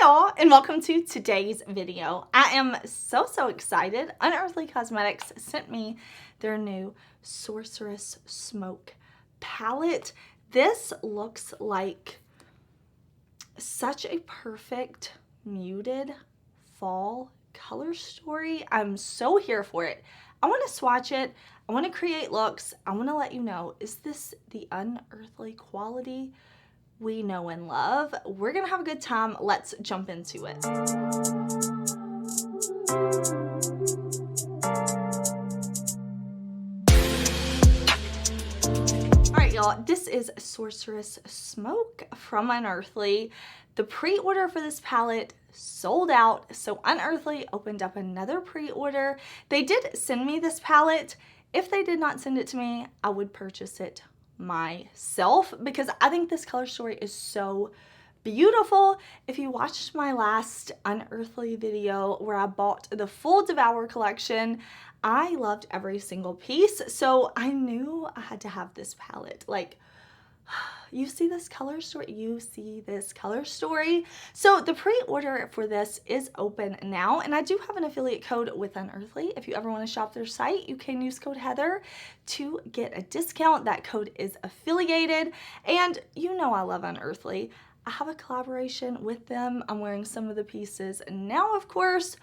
y'all, and welcome to today's video. I am so excited. Unearthly Cosmetics sent me their new Sorcerous Smoke palette. This looks like such a perfect muted fall color story. I'm so here for it. I want to swatch it. I want to create looks. I want to let you know, is this the unearthly quality we know and love? We're gonna have a good time. Let's jump into it. Alright y'all, this is Sorcerous Smoke from Unearthly. The pre-order for this palette sold out, so Unearthly opened up another pre-order. They did send me this palette. If they did not send it to me, I would purchase it myself because I think this color story is so beautiful. If you watched my last Unearthly video where I bought the full Devour collection, I loved every single piece, so I knew I had to have this palette. Like, you see this color story? You see this color story? So the pre-order for this is open now, and I do have an affiliate code with Unearthly. If you ever want to shop their site, you can use code Heather to get a discount. That code is affiliated, and you know I love Unearthly. I have a collaboration with them. I'm wearing some of the pieces, and now, of course,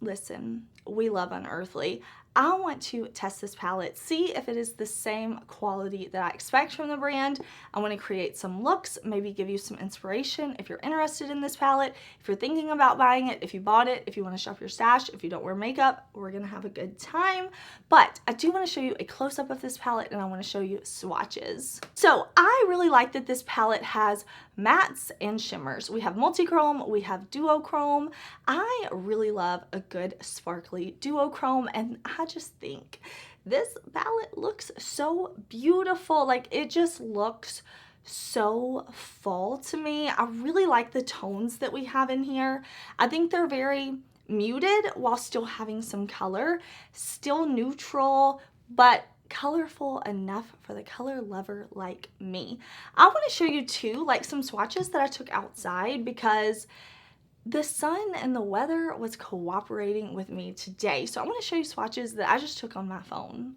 listen, we love Unearthly. I want to test this palette, see if it is the same quality that I expect from the brand. I want to create some looks, maybe give you some inspiration if you're interested in this palette, if you're thinking about buying it, if you bought it, if you want to shop your stash, if you don't wear makeup, we're going to have a good time. But I do want to show you a close-up of this palette, and I want to show you swatches. So I really like that this palette has mattes and shimmers. We have multi-chrome, we have duochrome. I really love a good sparkly duochrome, and I just think this palette looks so beautiful. Like, it just looks so fall to me. I really like the tones that we have in here. I think they're very muted while still having some color, still neutral, but colorful enough for the color lover like me. I want to show you too, like, some swatches that I took outside because the sun and the weather was cooperating with me today. So I want to show you swatches that I just took on my phone.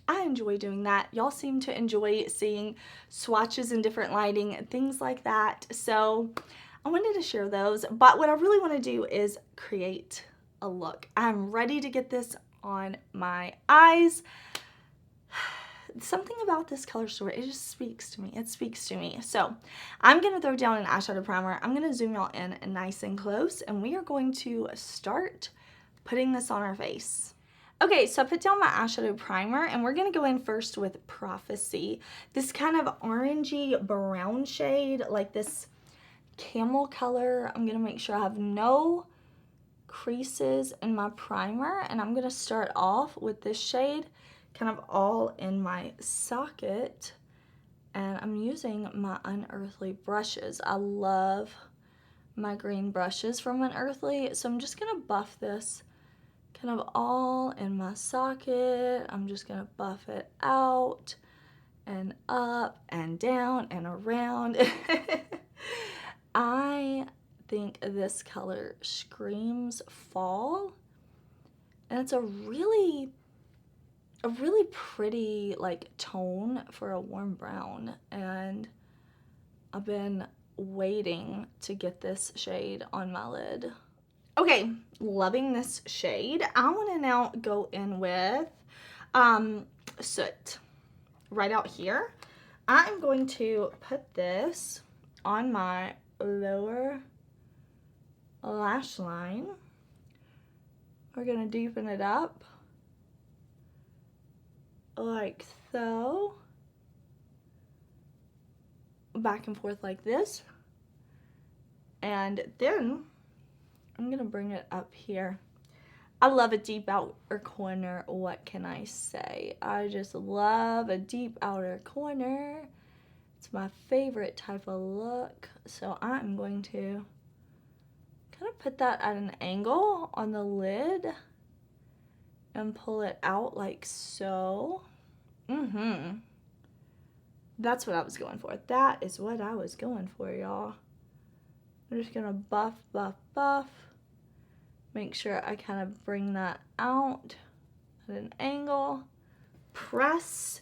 I enjoy doing that. Y'all seem to enjoy seeing swatches in different lighting and things like that. So I wanted to share those. But what I really want to do is create a look. I'm ready to get this on my eyes. Something about this color story, it just speaks to me. It speaks to me. So I'm going to throw down an eyeshadow primer. I'm going to zoom y'all in nice and close, and we are going to start putting this on our face. Okay, so I put down my eyeshadow primer, and we're going to go in first with Prophecy. This kind of orangey brown shade, like this camel color. I'm going to make sure I have no creases in my primer, and I'm going to start off with this shade kind of all in my socket, and I'm using my Unearthly brushes. I love my green brushes from Unearthly, so I'm just gonna buff this kind of all in my socket. I'm just gonna buff it out and up and down and around. I think this color screams fall, and it's a really pretty like tone for a warm brown, and I've been waiting to get this shade on my lid. Okay, loving this shade. I want to now go in with Soot right out here. I'm going to put this on my lower lash line. We're going to deepen it up like so, back and forth like this, and then I'm gonna bring it up here. I love a deep outer corner. What can I say? I just love a deep outer corner. It's my favorite type of look, so I'm going to kind of put that at an angle on the lid and pull it out like so. That's what I was going for. That is what I was going for, y'all. I'm just gonna buff, buff, buff. Make sure I kind of bring that out at an angle. Press.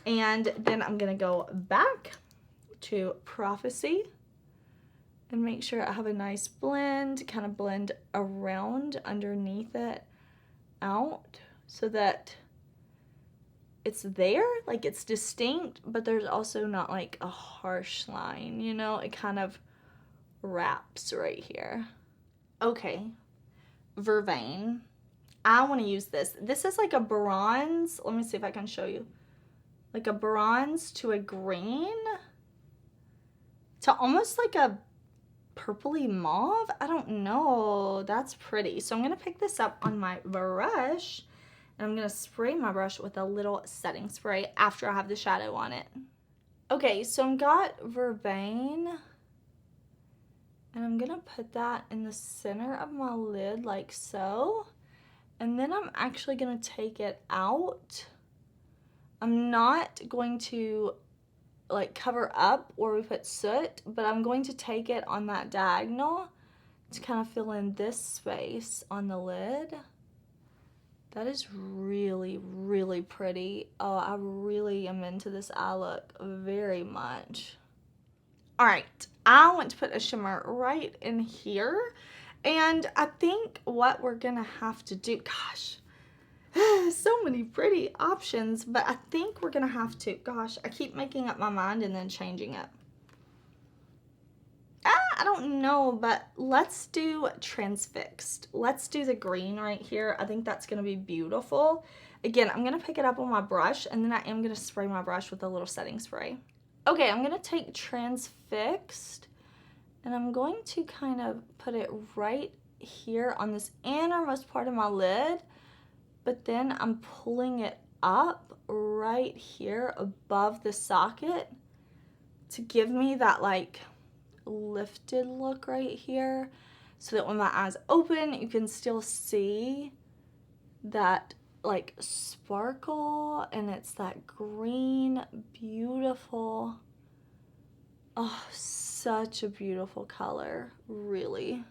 And then I'm gonna go back to Prophecy and make sure I have a nice blend, kind of blend around underneath it out so that it's there, like it's distinct, but there's also not like a harsh line, you know? It kind of wraps right here. Okay, Vervain. I want to use this. This is like a bronze. Let me see if I can show you. Like a bronze to a green to almost like a purpley mauve. I don't know. That's pretty. So I'm going to pick this up on my brush and I'm going to spray my brush with a little setting spray after I have the shadow on it. Okay, so I've got Vervain and I'm going to put that in the center of my lid like so. And then I'm actually going to take it out. I'm not going to like cover up where we put soot, but I'm going to take it on that diagonal to kind of fill in this space on the lid. That is really, really pretty. Oh, I really am into this eye look very much. All right, I want to put a shimmer right in here. And I think what we're gonna have to do, gosh, so many pretty options, but I think we're gonna have to, gosh, I keep making up my mind and then changing it. I don't know, but let's do Transfixed. Let's do the green right here. I think that's gonna be beautiful. Again, I'm gonna pick it up on my brush and then I am gonna spray my brush with a little setting spray. Okay, I'm gonna take Transfixed and I'm going to kind of put it right here on this innermost part of my lid, but then I'm pulling it up right here above the socket to give me that like lifted look right here so that when my eyes open, you can still see that like sparkle and it's that green, beautiful, oh, such a beautiful color, really.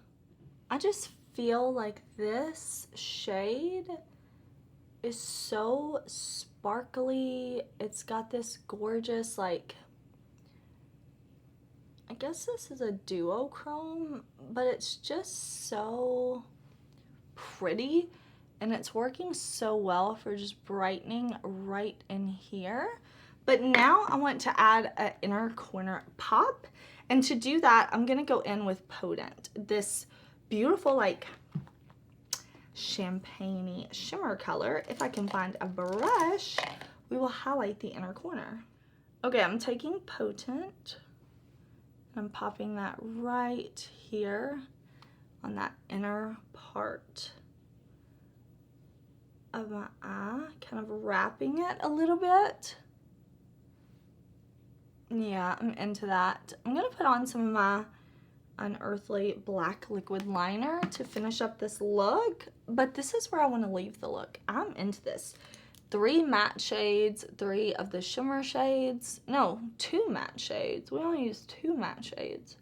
I just feel like this shade is so sparkly. It's got this gorgeous, like, I guess this is a duochrome, but it's just so pretty and it's working so well for just brightening right in here. But now I want to add an inner corner pop, and to do that I'm gonna go in with Potent, this beautiful like champagne-y shimmer color. If I can find a brush, we will highlight the inner corner. Okay, I'm taking Potent and I'm popping that right here on that inner part of my eye, kind of wrapping it a little bit. Yeah, I'm into that. I'm gonna put on some of my Unearthly black liquid liner to finish up this look, but this is where I want to leave the look. I'm into this. 3 matte shades, 3 of the shimmer shades. No, 2 matte shades. We only use 2 matte shades.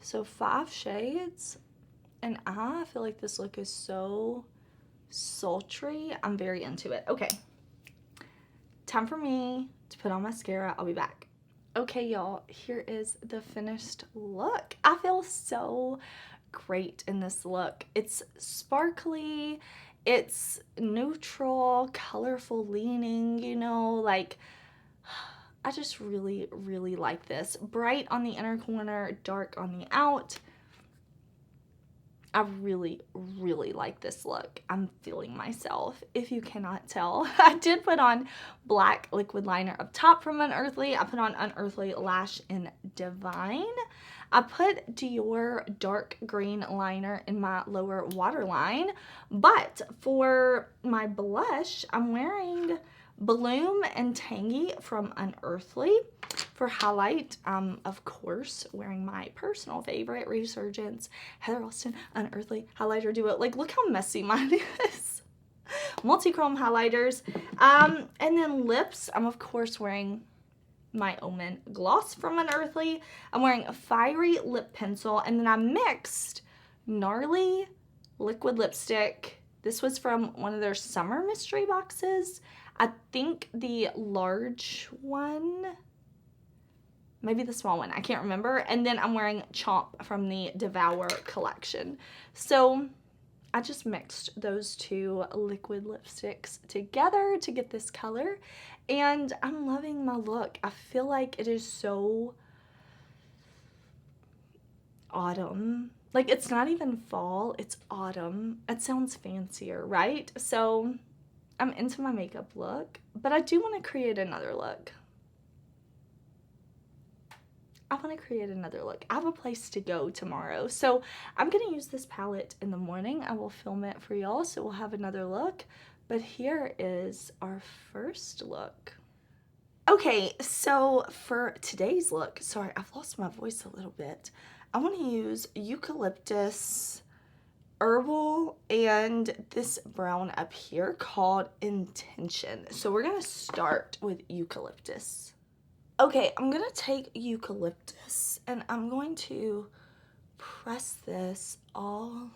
So 5 shades, and I feel like this look is so sultry. I'm very into it. Okay, time for me to put on mascara. I'll be back. Okay, y'all, here is the finished look. I feel so great in this look. It's sparkly, it's neutral, colorful leaning, you know, like, I just really, really like this. Bright on the inner corner, dark on the out. I really, really like this look. I'm feeling myself, if you cannot tell. I did put on black liquid liner up top from Unearthly. I put on Unearthly Lash in Divine. I put Dior dark green liner in my lower waterline. But for my blush, I'm wearing Bloom and Tangy from Unearthly. For highlight, of course, wearing my personal favorite, Resurgence Heather Austin Unearthly highlighter duo. Like, look how messy mine is. Multi-chrome highlighters. And then lips, I'm of course wearing my Omen gloss from Unearthly. I'm wearing a Fiery lip pencil, and then I mixed Gnarly liquid lipstick. This was from one of their summer mystery boxes. I think the large one, maybe the small one, I can't remember. And then I'm wearing Chomp from the Devour collection. So I just mixed those two liquid lipsticks together to get this color, and I'm loving my look. I feel like it is so autumn. Like, it's not even fall, it's autumn. It sounds fancier, right? So I'm into my makeup look, but I do want to create another look. I want to create another look. I have a place to go tomorrow, so I'm going to use this palette in the morning. I will film it for y'all, so we'll have another look. But here is our first look. Okay, so for today's look, sorry, I've lost my voice a little bit. I want to use Eucalyptus Herbal and this brown up here called Intention. So we're going to start with Eucalyptus. Okay, I'm going to take Eucalyptus and I'm going to press this all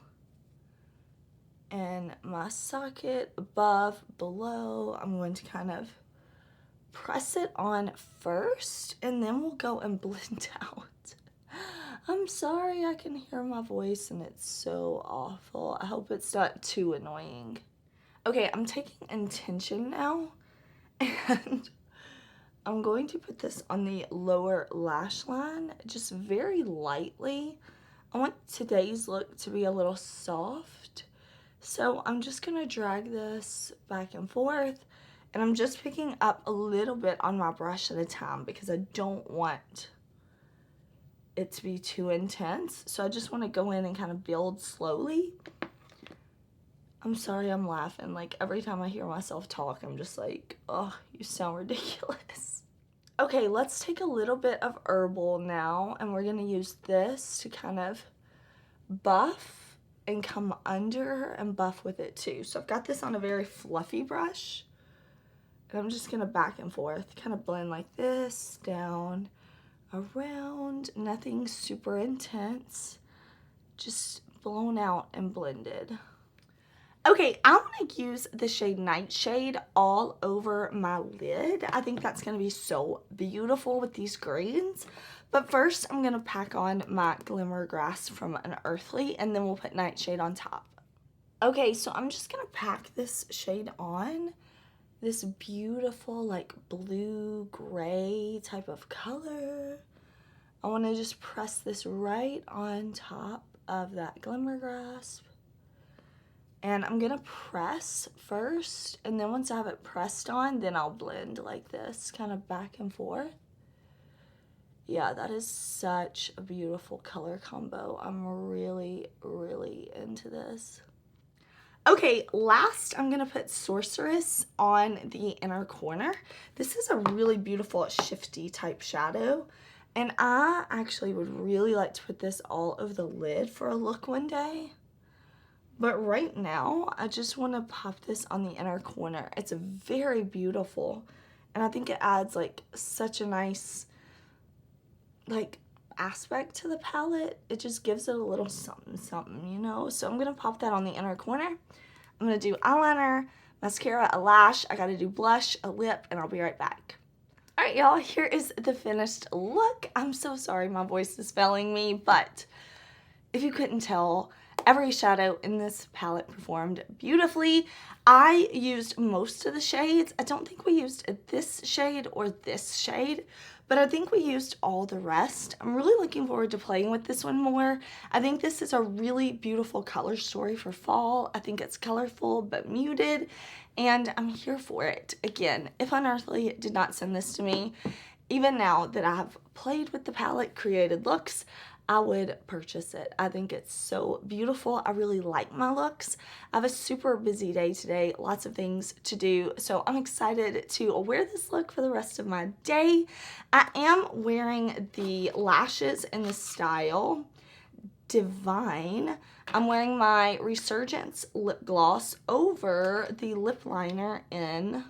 in my socket, above, below. I'm going to kind of press it on first and then we'll go and blend out. I'm sorry, I can hear my voice and it's so awful. I hope it's not too annoying. Okay, I'm taking Intention now and I'm going to put this on the lower lash line just very lightly. I want today's look to be a little soft, so I'm just going to drag this back and forth, and I'm just picking up a little bit on my brush at a time because I don't want it to be too intense. So I just want to go in and kind of build slowly. I'm sorry I'm laughing. Like, every time I hear myself talk, I'm just like, oh, you sound ridiculous. Okay, let's take a little bit of Herbal now, and we're going to use this to kind of buff and come under and buff with it too. So I've got this on a very fluffy brush, and I'm just going to back and forth, kind of blend like this, down, around, nothing super intense, just blown out and blended. Okay, I'm going to use the shade Nightshade all over my lid. I think that's going to be so beautiful with these greens. But first, I'm going to pack on my Glimmer Grass from Unearthly, and then we'll put Nightshade on top. Okay, so I'm just going to pack this shade on. This beautiful, like, blue-gray type of color. I want to just press this right on top of that Glimmer Grass. And I'm going to press first, and then once I have it pressed on, then I'll blend like this, kind of back and forth. Yeah, that is such a beautiful color combo. I'm really, really into this. Okay, last I'm going to put Sorcerous on the inner corner. This is a really beautiful shifty type shadow. And I actually would really like to put this all over the lid for a look one day. But right now, I just want to pop this on the inner corner. It's very beautiful. And I think it adds like such a nice like aspect to the palette. It just gives it a little something, something, you know? So I'm going to pop that on the inner corner. I'm going to do eyeliner, mascara, a lash. I got to do blush, a lip, and I'll be right back. All right, y'all, here is the finished look. I'm so sorry my voice is failing me, but if you couldn't tell, every shadow in this palette performed beautifully. I used most of the shades. I don't think we used this shade or this shade, but I think we used all the rest. I'm really looking forward to playing with this one more. I think this is a really beautiful color story for fall. I think it's colorful but muted, and I'm here for it. Again, if Unearthly did not send this to me, even now that I have played with the palette, created looks, I would purchase it. I think it's so beautiful. I really like my looks. I have a super busy day today, lots of things to do, so I'm excited to wear this look for the rest of my day. I am wearing the lashes in the style Divine. I'm wearing my Resurgence lip gloss over the lip liner in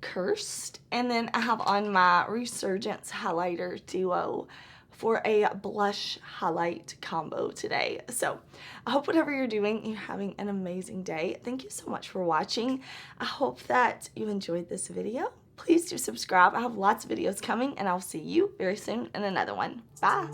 Cursed. And then I have on my Resurgence Highlighter Duo for a blush highlight combo today. So I hope whatever you're doing, you're having an amazing day. Thank you so much for watching. I hope that you enjoyed this video. Please do subscribe. I have lots of videos coming, and I'll see you very soon in another one. Bye.